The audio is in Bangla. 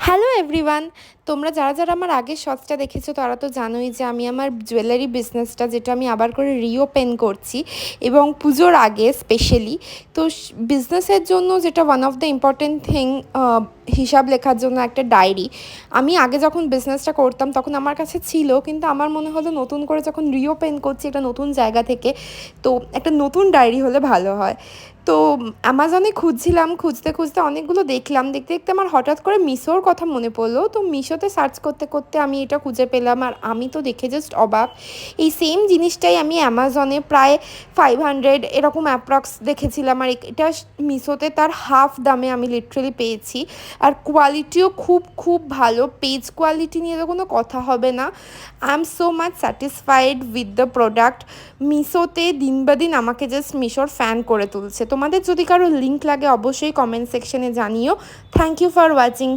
হ্যালো এভরিওয়ান, তোমরা যারা যারা আমার আগের শর্টসটা দেখেছো তারা তো জানোই যে আমি আমার জুয়েলারি বিজনেসটা যেটা আমি আবার করে রিওপেন করছি এবং পুজোর আগে স্পেশালি। তো বিজনেসের জন্য যেটা one of the important thing, হিসাব লেখার জন্য একটা ডায়েরি। আমি আগে যখন বিজনেসটা করতাম তখন আমার কাছে ছিল, কিন্তু আমার মনে হলো নতুন করে যখন রিওপেন করছি একটা নতুন জায়গা থেকে, তো একটা নতুন ডায়েরি হলে ভালো হয়। তো অ্যামাজনে খুঁজছিলাম, খুঁজতে খুঁজতে অনেকগুলো দেখলাম, দেখতে দেখতে আমার হঠাৎ করে মিশোর কথা মনে পড়লো। তো মিশোতে সার্চ করতে করতে আমি এটা খুঁজে পেলাম, আর আমি তো দেখে জাস্ট অবাক। এই সেম জিনিসটাই আমি অ্যামাজনে প্রায় 500 এরকম অ্যাপ্রক্স দেখেছিলাম, আর এটা মিশোতে তার হাফ দামে আমি লিটারেলি পেয়েছি। আর কোয়ালিটিও খুব খুব ভালো, পেজ কোয়ালিটি নিয়ে তো কোনো কথা হবে না। I am so much satisfied with the product. মিশোতে দিন বা দিন আমাকে জাস্ট মিশোর ফ্যান করে তুলছে। তোমাদের যদি কারো লিঙ্ক লাগে অবশ্যই কমেন্ট সেকশনে জানিও। Thank you for watching.